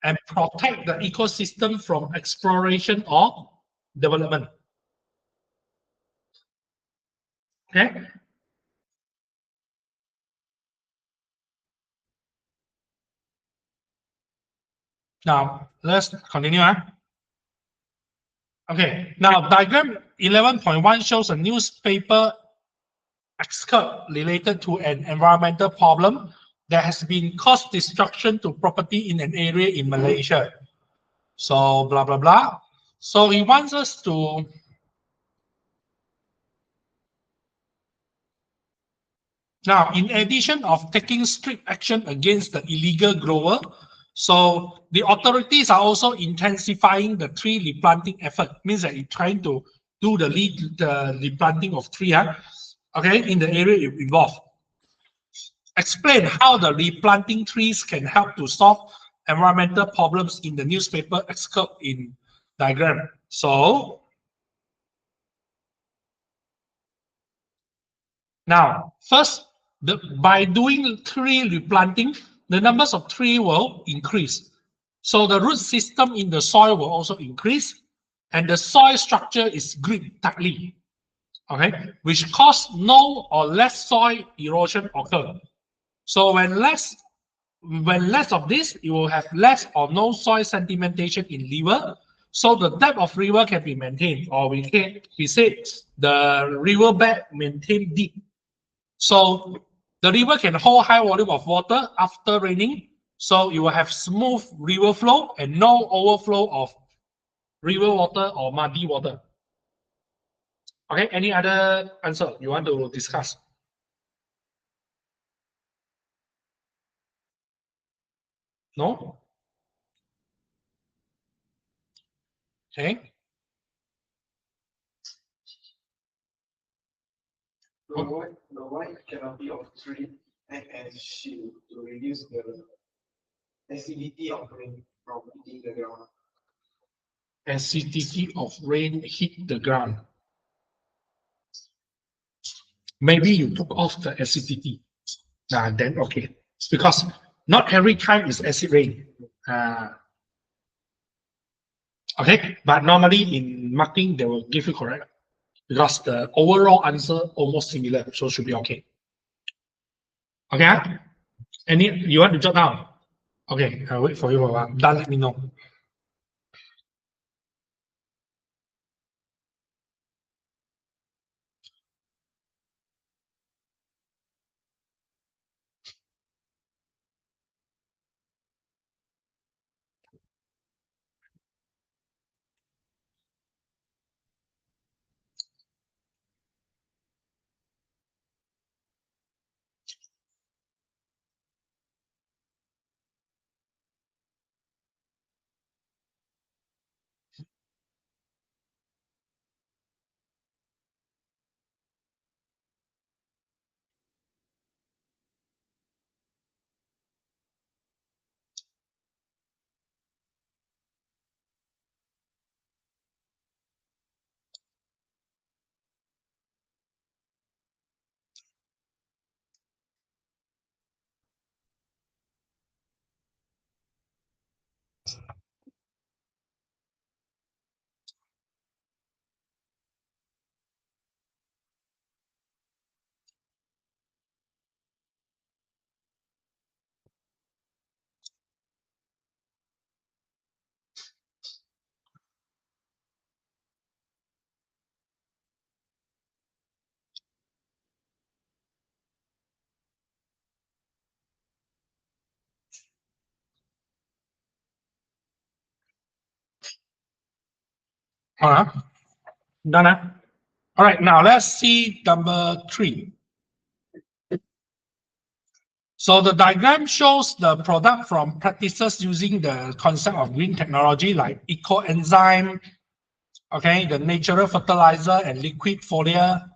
and protect the ecosystem from exploration or development. Okay. Now let's continue. Okay. Now diagram 11.1 shows a newspaper excerpt related to an environmental problem that has been caused destruction to property in an area in Malaysia. So blah blah blah. So he wants us to now, in addition of taking strict action against the illegal grower, so the authorities are also intensifying the tree replanting effort. Means that you're trying to do the replanting of tree, okay, in the area involved. Explain how the replanting trees can help to solve environmental problems in the newspaper excerpt in diagram. So now, first, by doing tree replanting, the numbers of trees will increase. So the root system in the soil will also increase, and the soil structure is gripped tightly, okay, which cause no or less soil erosion occur. So when less of this, you will have less or no soil sedimentation in river. So the depth of river can be maintained, or we say the river bed maintained deep. So the river can hold high volume of water after raining. So you will have smooth river flow and no overflow of river water or muddy water. Okay, any other answer you want to discuss? No? Okay. The wide canopy of tree act as shield to reduce the acidity of rain from hitting the ground. Acidity of rain hit the ground. Maybe you took off the acidity. Then okay. Because not every time is acid rain. Okay, but normally in marking they will give you correct because the overall answer almost similar, so should be okay. Okay, any you want to jot down? Okay, I'll wait for you for a while. Done, let me know. Done. All right, now let's see number 3. So the diagram shows the product from practices using the concept of green technology like eco-enzyme, okay, the natural fertilizer and liquid foliar.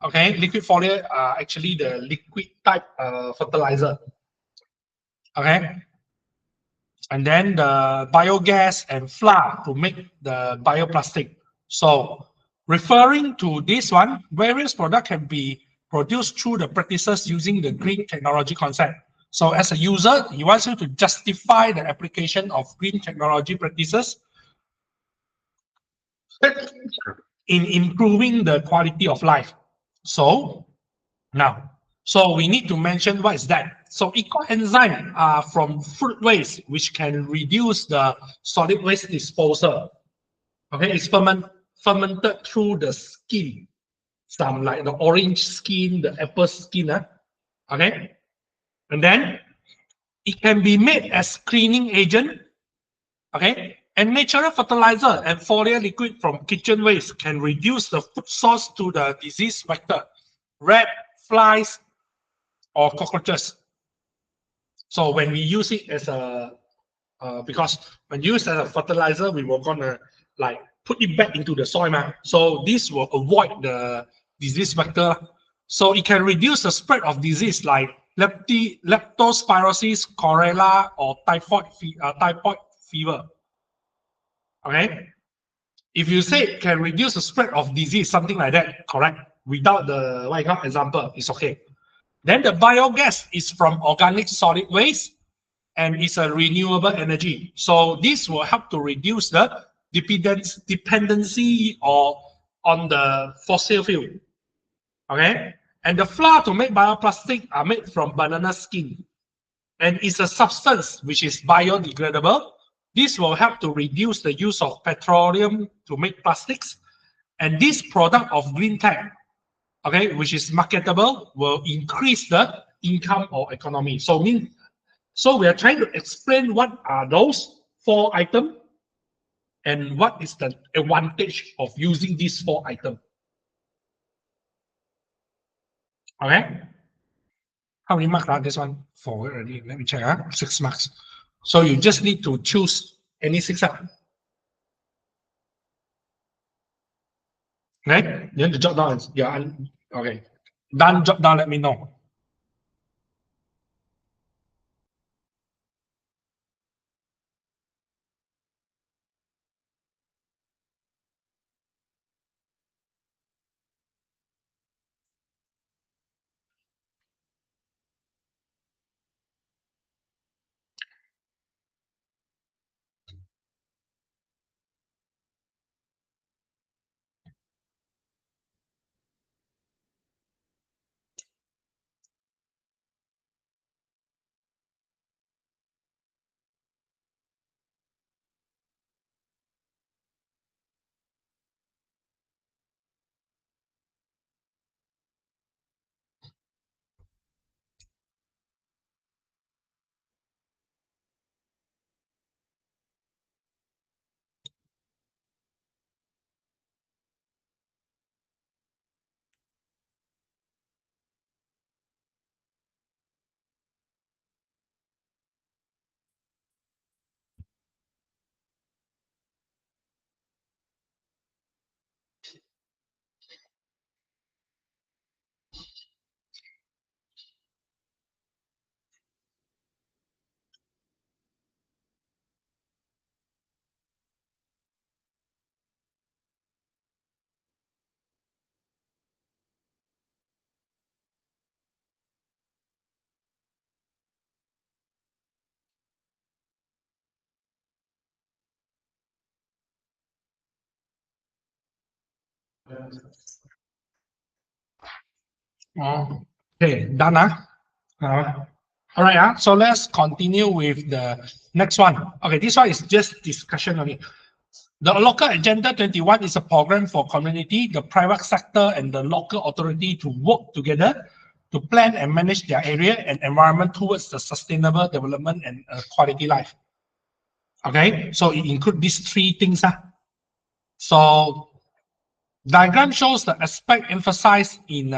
Okay, liquid foliar are actually the liquid type fertilizer. Okay, and then the biogas and flour to make the bioplastic. So referring to this one, various products can be produced through the practices using the green technology concept. So as a user, he wants you to justify the application of green technology practices in improving the quality of life. So now, so we need to mention what is that. So ecoenzyme are from fruit waste, which can reduce the solid waste disposal. Okay, it's fermented through the skin, some like the orange skin, the apple skin. Okay, and then it can be made as cleaning agent. Okay, and natural fertilizer and foliar liquid from kitchen waste can reduce the food source to the disease vector, rat, flies, or cockroaches. So when we use it as a, because when used as a fertilizer, we were gonna like put it back into the soil, man. So this will avoid the disease vector. So it can reduce the spread of disease like leptospirosis, cholera, or typhoid fever. Okay. If you say it can reduce the spread of disease, something like that, correct? Without the what you call example, it's okay. Then the biogas is from organic solid waste and it's a renewable energy. So this will help to reduce the dependency on the fossil fuel. Okay. And the flour to make bioplastic are made from banana skin. And it's a substance which is biodegradable. This will help to reduce the use of petroleum to make plastics. And this product of green tech, okay, which is marketable, will increase the income or economy. So we are trying to explain what are those 4 items and what is the advantage of using these 4 items. Okay. How many marks are this one? 4 already. Let me check. 6 marks. So you just need to choose any 6. Right? You need to jot down. Yeah. Okay. Done. Jot down. Let me know. Okay. Done. All right. So let's continue with the next one. Okay. This one is just discussion only. The local agenda 21 is a program for community, the private sector, and the local authority to work together to plan and manage their area and environment towards the sustainable development and quality life. Okay, so it includes these 3 things. So diagram shows the aspect emphasized in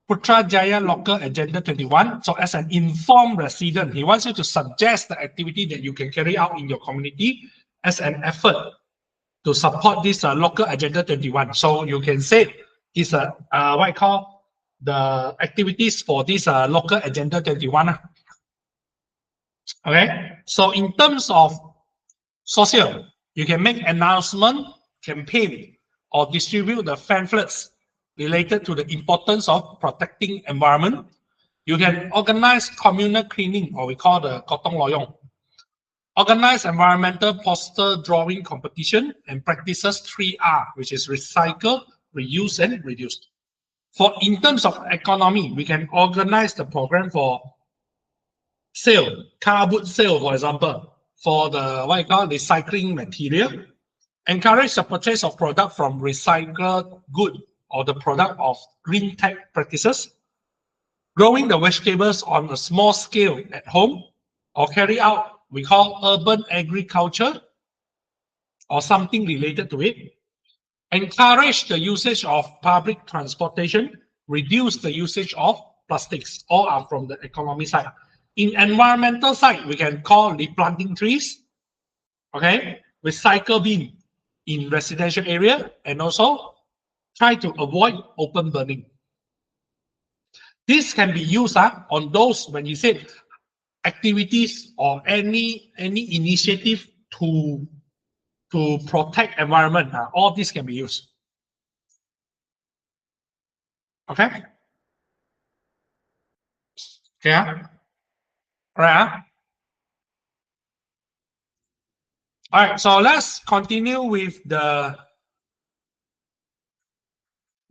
Putrajaya Local Agenda 21. So as an informed resident, he wants you to suggest the activity that you can carry out in your community as an effort to support this local agenda 21. So you can say it's a what I call the activities for this local agenda 21. Okay, so in terms of social, you can make announcement, campaign, or distribute the pamphlets related to the importance of protecting environment. You can organize communal cleaning, or we call the gotong royong. Organize environmental poster drawing competition and practices 3R, which is recycle, reuse, and reduce. In terms of economy, we can organize the program for sale, car boot sale, for example, for the what you call recycling material. Encourage the purchase of product from recycled good or the product of green tech practices. Growing the vegetables on a small scale at home, or carry out, we call urban agriculture or something related to it. Encourage the usage of public transportation, reduce the usage of plastics. All are from the economy side. In environmental side, we can call replanting trees, okay, recycle bin in residential area, and also try to avoid open burning. This can be used on those when you say activities or any initiative to protect environment. All this can be used. Okay. Yeah. All right. All right. So let's continue with the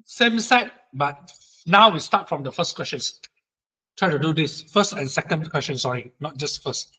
same set, but now we start from the first questions. Try to do this first and second question. Sorry, not just first.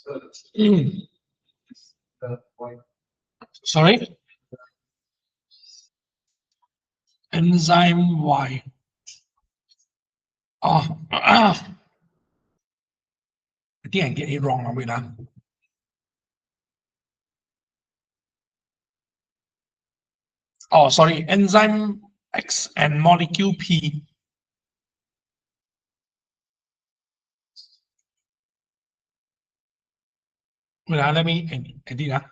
So the point. Sorry? Enzyme Y. Oh, I think I get it wrong. Wait, oh, sorry. Enzyme X and molecule P. Wait, let me edit.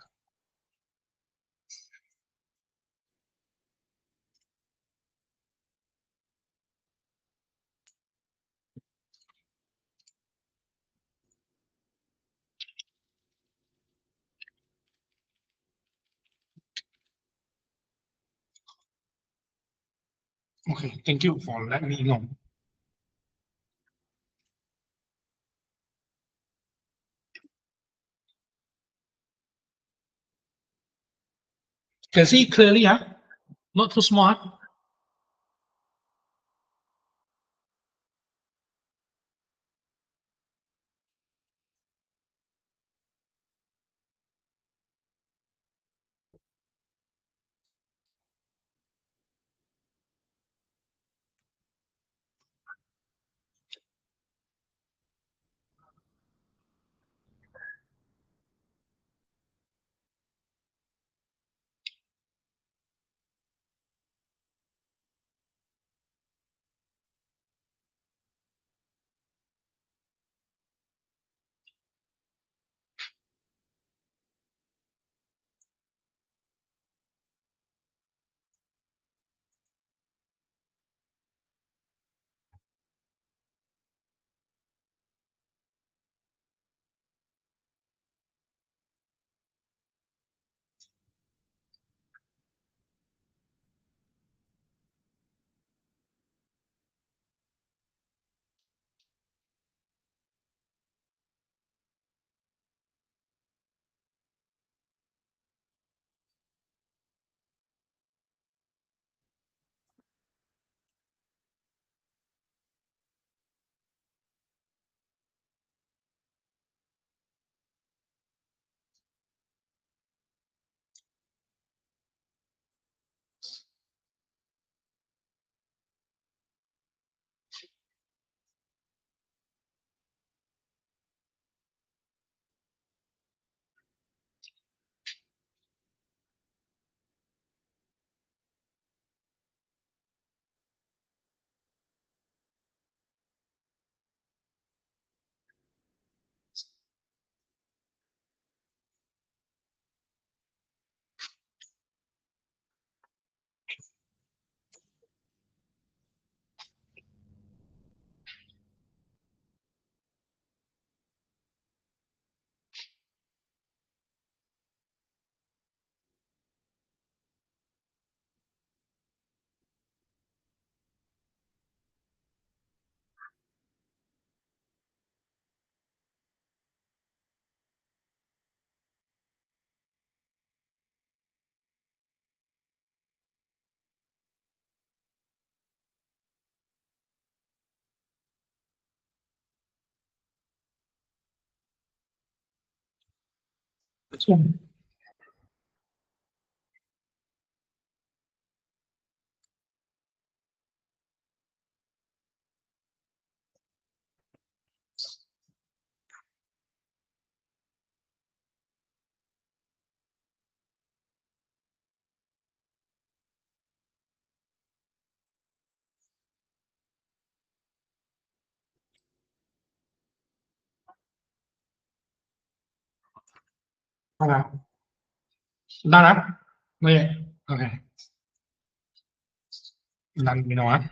Okay, thank you for letting me know. Can see clearly, huh? Not too smart. Done. Done. Okay. Done. You know what?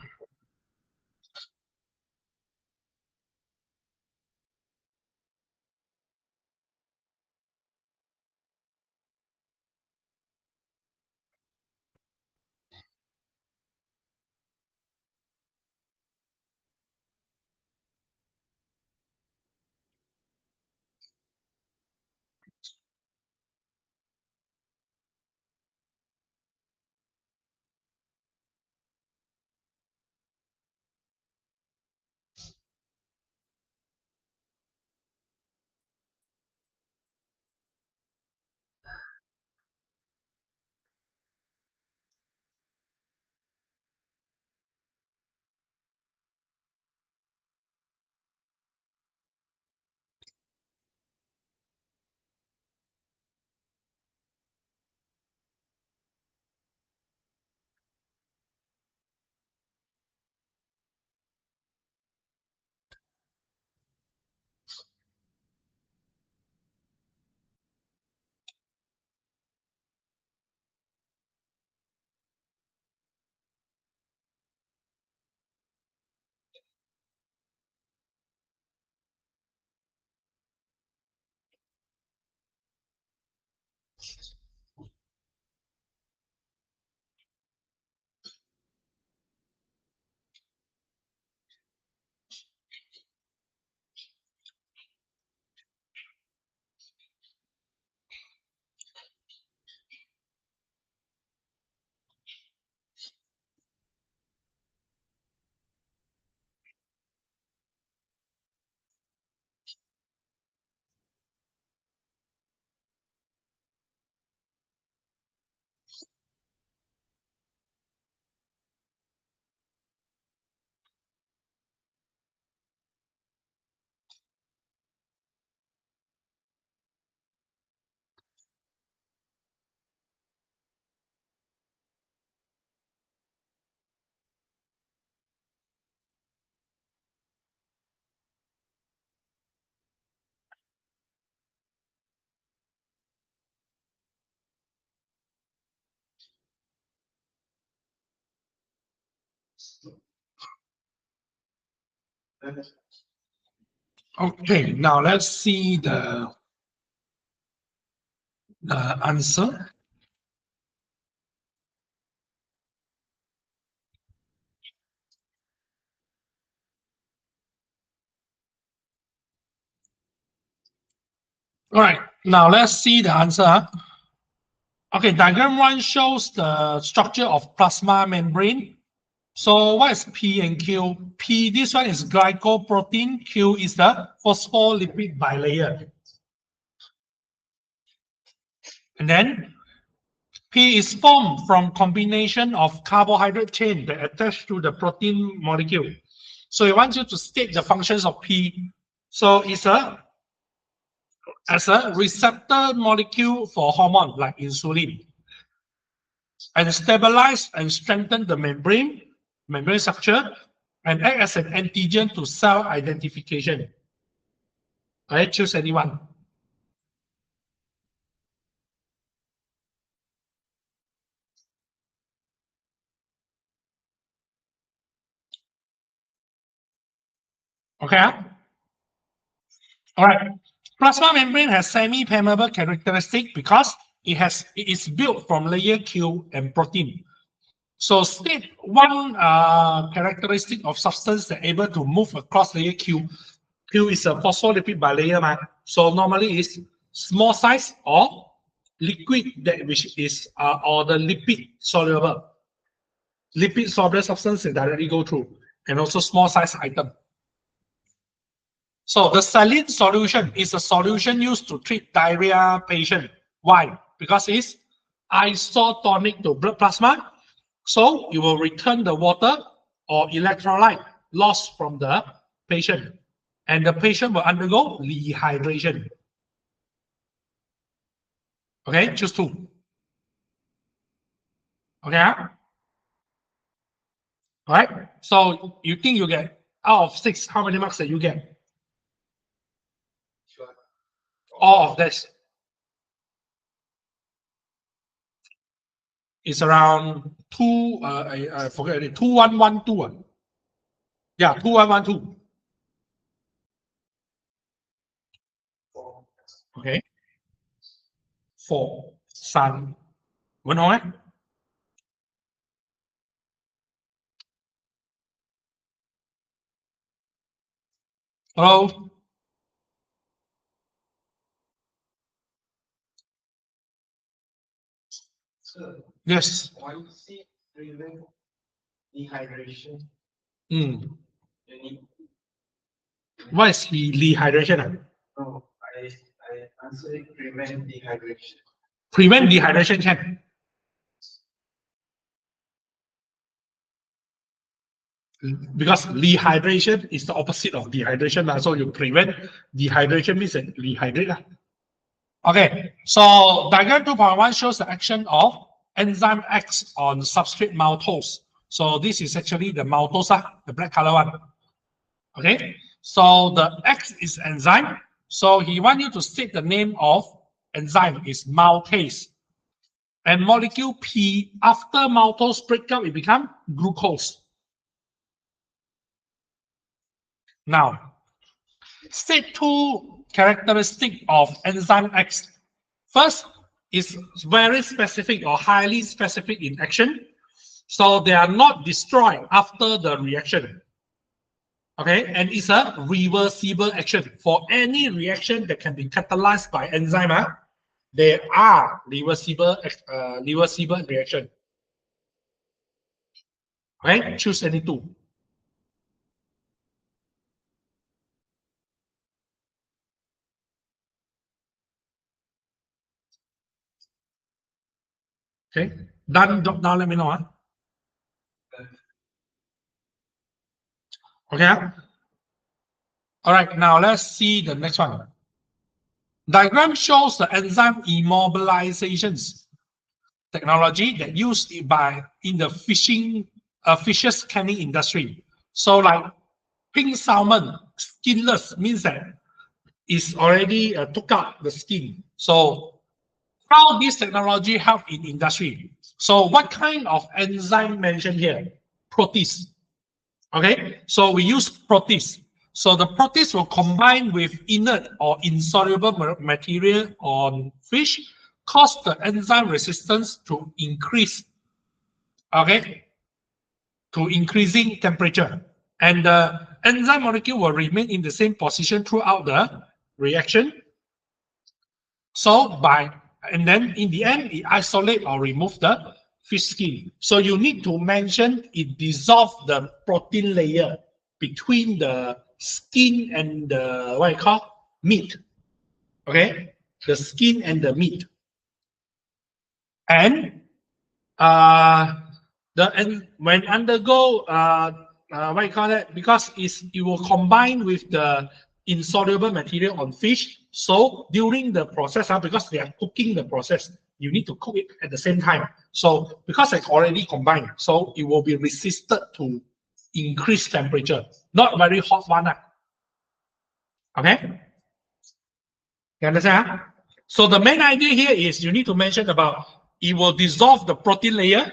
Okay, now let's see the answer. All right, now let's see the answer. Okay, diagram 1 shows the structure of plasma membrane. So what is P and Q? P, this one is glycoprotein. Q is the phospholipid bilayer. And then P is formed from combination of carbohydrate chain that attach to the protein molecule. So it wants you to state the functions of P. So it's as a receptor molecule for hormone like insulin, and stabilize and strengthen the membrane structure, and act as an antigen to cell identification. I choose anyone. Okay. All right. Plasma membrane has semi-permeable characteristic because it is built from layer Q and protein. So state one characteristic of substance that able to move across layer Q. Q is a phospholipid bilayer, so normally it's small size or liquid that which is or the lipid soluble. Lipid soluble substance that directly go through, and also small size item. So the saline solution is a solution used to treat diarrhea patient. Why? Because it's isotonic to blood plasma. So you will return the water or electrolyte lost from the patient, and the patient will undergo rehydration. Okay, choose two. Okay. All right. So you think you get out of 6, how many marks that you get? All of this. It's around 2, I forget it, 2112. Yeah, 2112. Okay. 4, 3, vẫn nói. Hello. Yes. Why is it prevent dehydration? What is dehydration? No, I answer it prevent dehydration. Prevent dehydration can. Because rehydration is the opposite of dehydration. So you prevent dehydration means that rehydrate. Okay, so diagram 2.1 shows the action of enzyme X on substrate maltose. So this is actually the maltose, the black color one. Okay, so the X is enzyme. So he wants you to state the name of enzyme is maltase. And molecule P, after maltose breakup, it becomes glucose. Now, state two characteristics of enzyme X. First, is very specific or highly specific in action. So they are not destroyed after the reaction. Okay, and it's a reversible action. For any reaction that can be catalyzed by enzyme, they are reversible reaction. Okay, choose any two. Okay, done. Now let me know. Okay. All right, now let's see the next one. Diagram shows the enzyme immobilizations technology that used in the fishes canning industry. So like pink salmon, skinless, means that it's already took out the skin. So how this technology help in industry? So what kind of enzyme mentioned here? Protease. Okay, so we use protease. So the protease will combine with inert or insoluble material on fish, cause the enzyme resistance to increase, okay, to increasing temperature. And the enzyme molecule will remain in the same position throughout the reaction. So and then in the end, it isolate or remove the fish skin. So you need to mention it dissolve the protein layer between the skin and the what you call meat. Okay, the skin and the meat. And when undergo what you call that, because it will combine with the insoluble material on fish. So during the process, because they are cooking the process, you need to cook it at the same time. So because it's already combined, so it will be resisted to increase temperature, not very hot one. Okay, you understand? So the main idea here is you need to mention about it will dissolve the protein layer.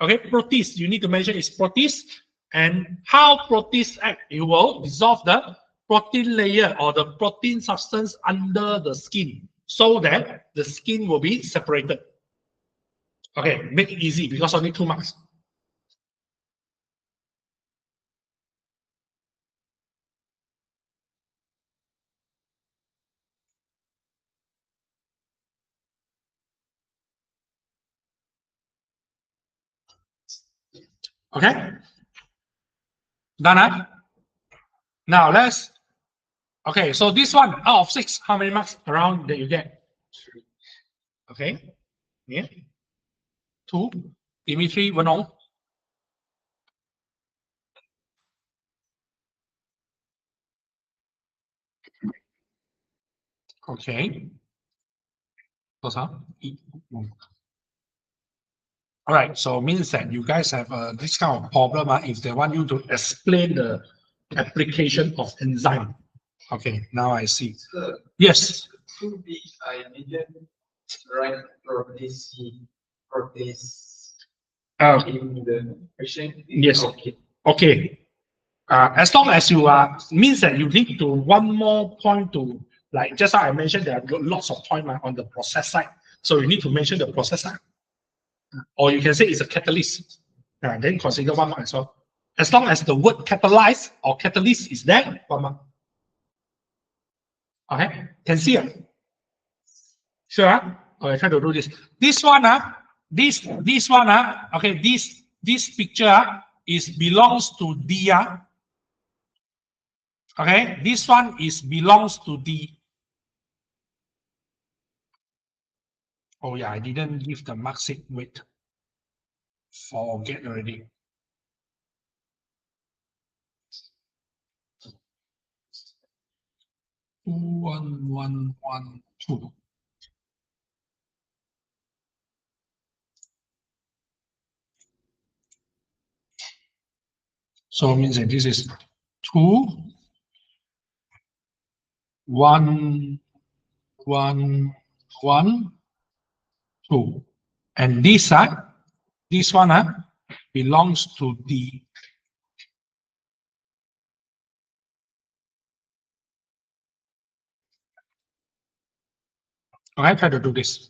Okay, protease, you need to mention is protease, and how protease act. It will dissolve the protein layer or the protein substance under the skin so that the skin will be separated. Okay, make it easy because only 2 marks. Okay, done, huh? Now let's, okay, so this one out of 6, how many marks around that you get? 3. Okay, yeah, 2, Dimitri, 1. Okay, what's up? All right, so means that you guys have this kind of problem if they want you to explain the application of enzyme. Okay, now I see. So, Yes. to be, I didn't write protease in the question. Yes. Okay. Okay. As long as you are, means that you need to one more point to, like just like I mentioned, there are lots of points on the process side. So you need to mention the process side. Or you can say it's a catalyst. Then consider 1 mark as well. As long as the word catalyze or catalyst is there, 1 mark. Okay, can see it? Sure. Okay, try to do this. This one, this one, okay, this picture is belongs to D. Okay, this one is belongs to D. Oh yeah, I didn't give the mark sheet. Wait, forget already. 21112. So it means that this is 2 1 1 1 2, and this one belongs to D. Okay, try to do this.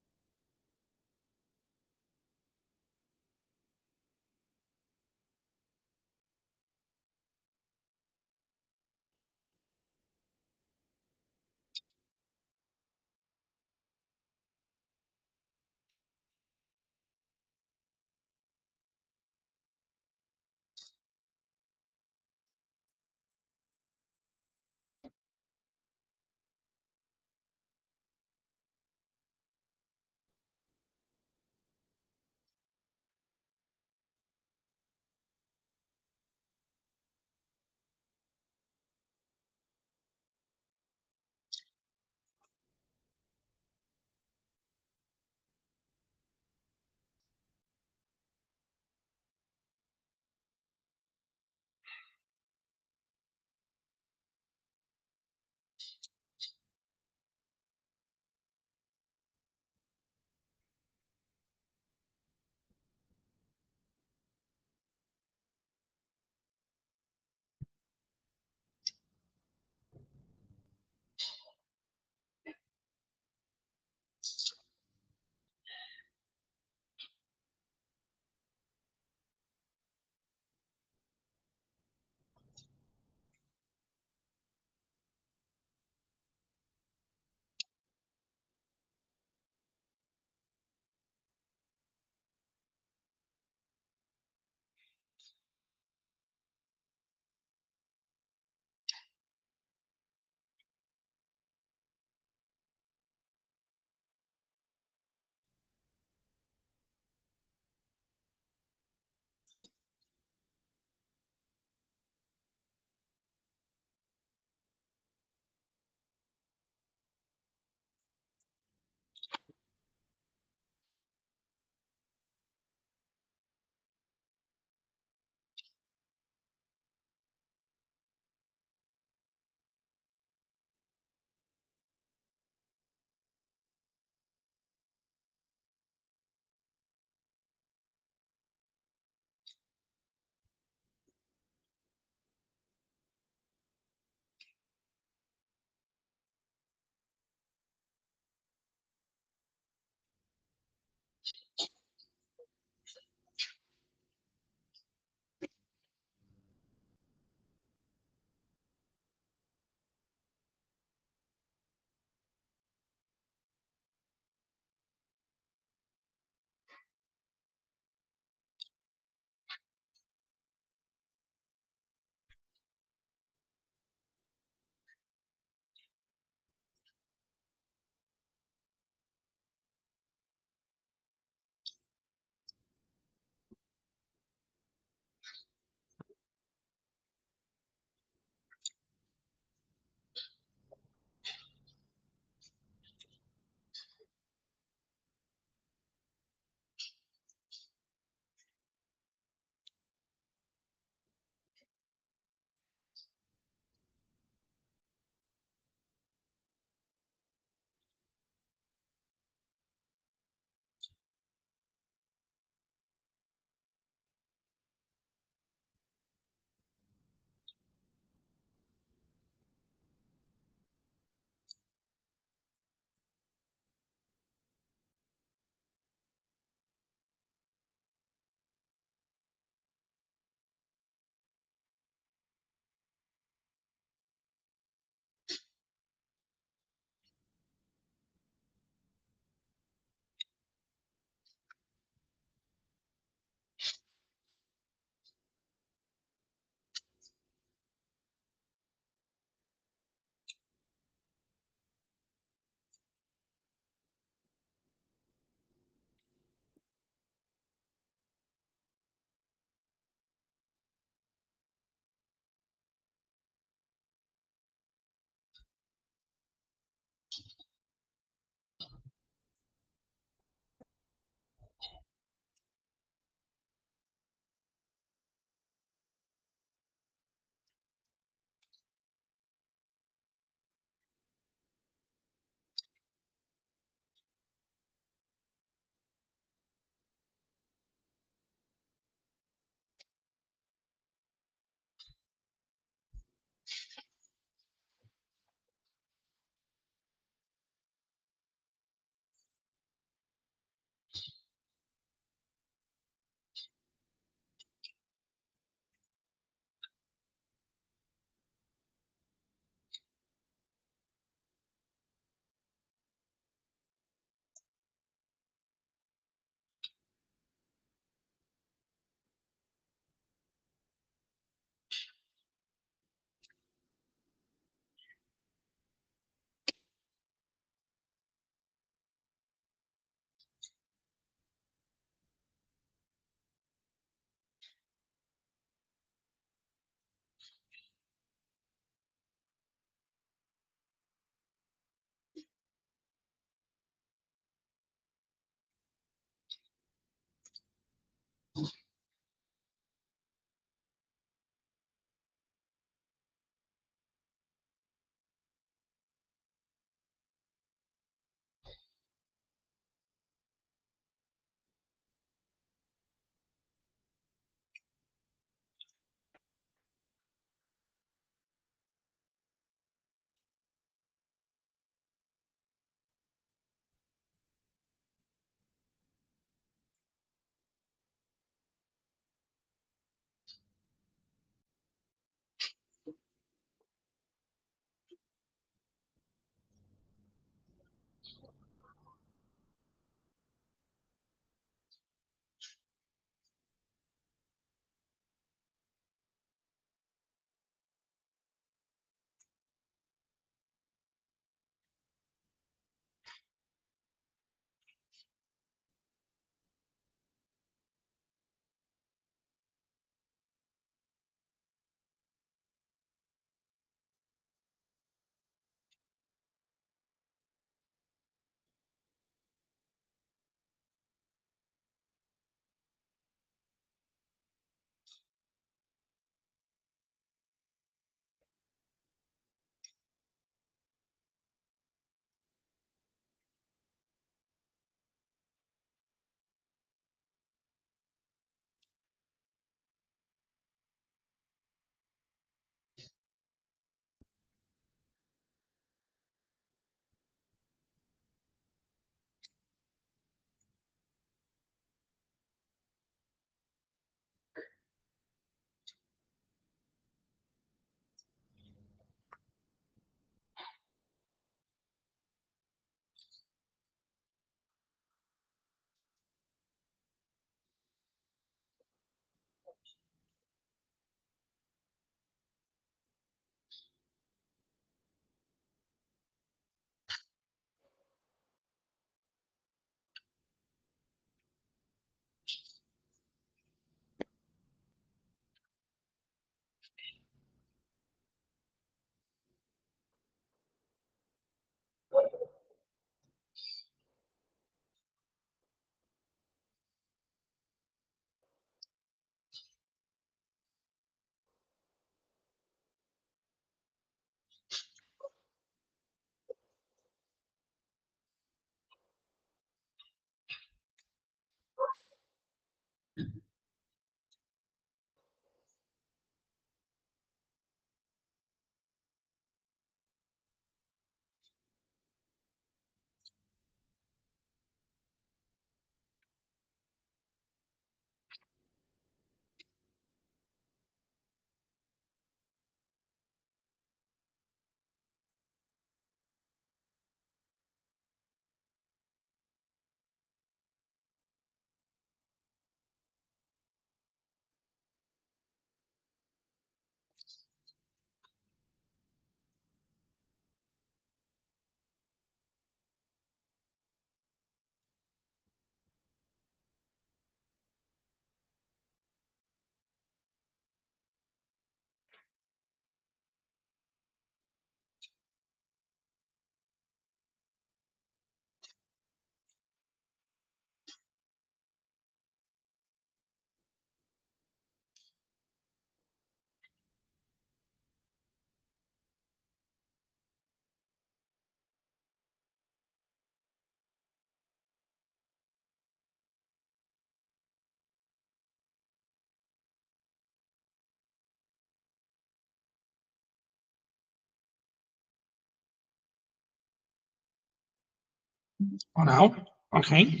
好了 ，OK，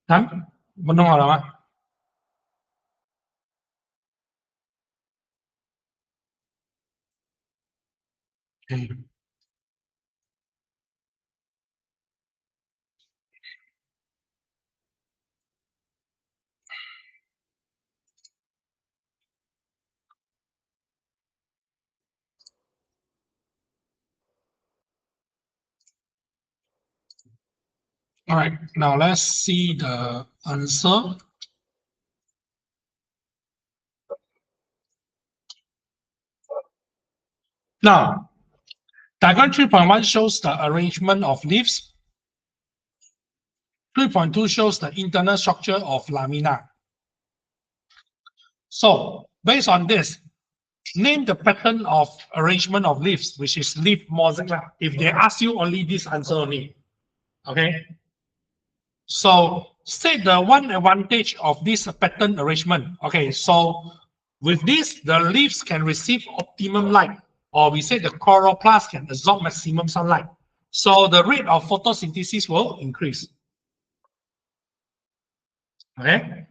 看，我弄好了吗？OK， all right, now let's see the answer. Now, diagram 3.1 shows the arrangement of leaves. 3.2 shows the internal structure of lamina. So, based on this, name the pattern of arrangement of leaves, which is leaf mosaic. If they ask you only this answer only, okay? So, state the one advantage of this pattern arrangement. Okay, so with this, the leaves can receive optimum light, or we say the chloroplast can absorb maximum sunlight. So the rate of photosynthesis will increase. Okay.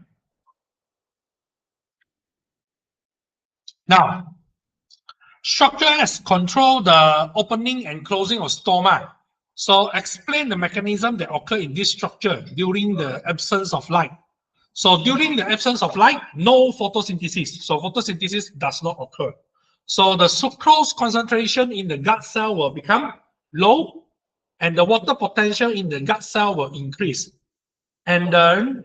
Now, structure S control the opening and closing of stoma. So explain the mechanism that occur in this structure during the absence of light. So during the absence of light, no photosynthesis. So photosynthesis does not occur. So the sucrose concentration in the gut cell will become low, and the water potential in the gut cell will increase. And then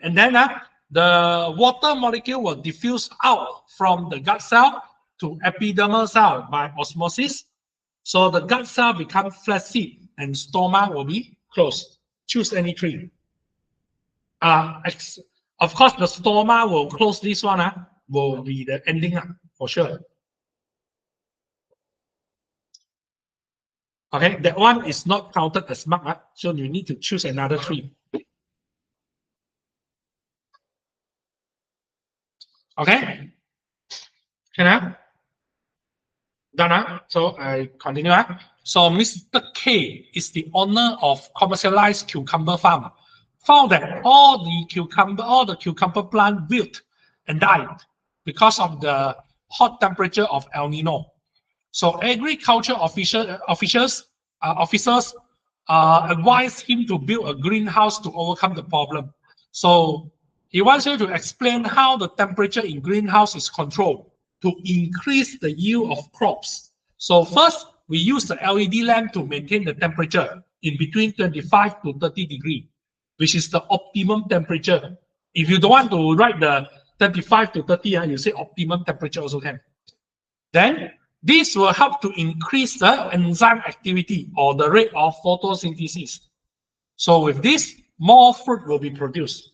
the water molecule will diffuse out from the gut cell to epidermal cell by osmosis. So the gut cell becomes flaccid and stoma will be closed. Choose any three. Of course, the stoma will close this one, will be the ending for sure. Okay, that one is not counted as mark, so you need to choose another three. Okay, can done. So I continue. So Mr. K is the owner of commercialized cucumber farm. Found that all the cucumber plant wilt and died because of the hot temperature of El Nino. So agriculture officers advised him to build a greenhouse to overcome the problem. So he wants you to explain how the temperature in greenhouse is controlled to increase the yield of crops. So first, we use the LED lamp to maintain the temperature in between 25 to 30 degrees, which is the optimum temperature. If you don't want to write the 25 to 30, you say optimum temperature also can. Then this will help to increase the enzyme activity or the rate of photosynthesis. So with this, more fruit will be produced.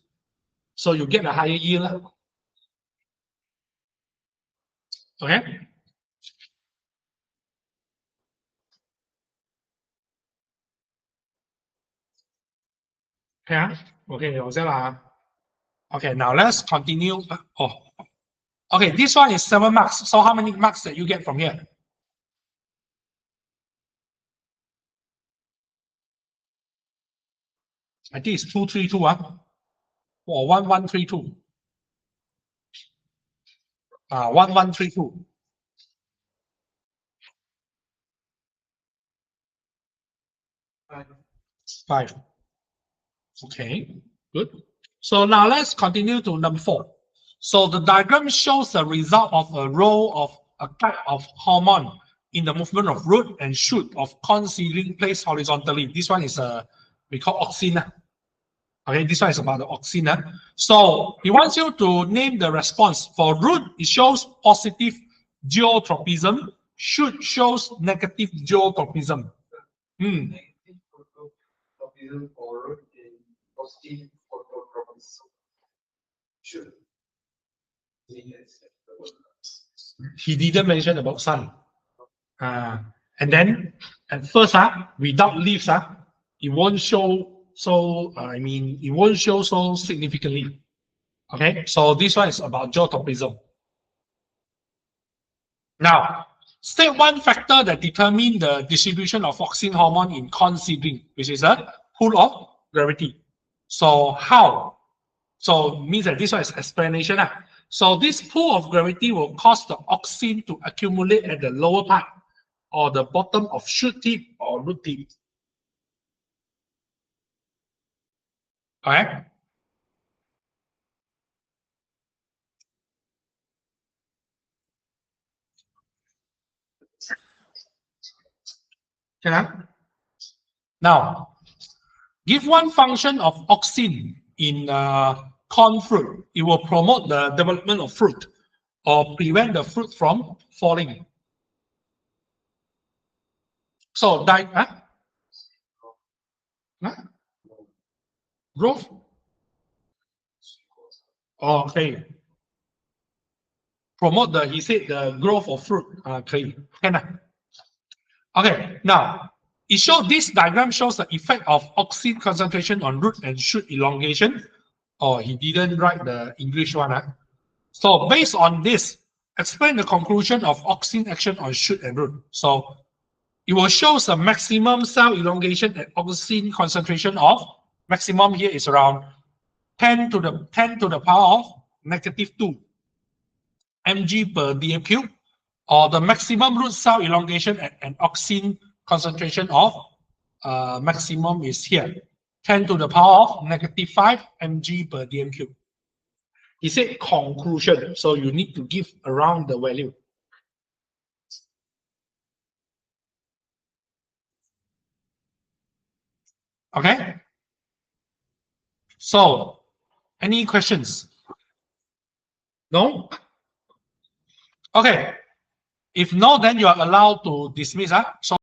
So you get a higher yield. Okay. Yeah. Okay. Okay. Now let's continue. Oh. Okay. This one is 7 marks. So how many marks that you get from here? I think it's 232 or 1132. 1132. 5. Okay, good. So now let's continue to number 4. So the diagram shows the result of a row of a type of hormone in the movement of root and shoot of corn seedling placed horizontally. This one is we call auxin. Okay, this one is about the auxin. So he wants you to name the response. For root, it shows positive geotropism. Shoot shows negative geotropism. For positive phototropism. Should. He didn't mention about sun. And then at first, without leaves, it won't show so, it won't show so significantly. Okay, so this one is about geotropism. Now, state one factor that determine the distribution of auxin hormone in corn seedling, which is a pull of gravity. So how? So means that this one is explanation. So this pull of gravity will cause the auxin to accumulate at the lower part or the bottom of shoot tip or root tip. Alright. Now, give one function of auxin in corn fruit. It will promote the development of fruit or prevent the fruit from falling. So, growth. Okay. Promote the, he said, the growth of fruit. Okay. Okay. Now, it shows, this diagram shows the effect of auxin concentration on root and shoot elongation. Oh, he didn't write the English one. So based on this, explain the conclusion of auxin action on shoot and root. So it will show the maximum cell elongation at auxin concentration of maximum here is around 10 to the power of -2 mg per dm cube, or the maximum root cell elongation at an auxin concentration of maximum is here 10 to the power of -5 mg per dm cube. He said conclusion, so you need to give around the value. Okay. So, any questions? No? Okay. If no, then you are allowed to dismiss. So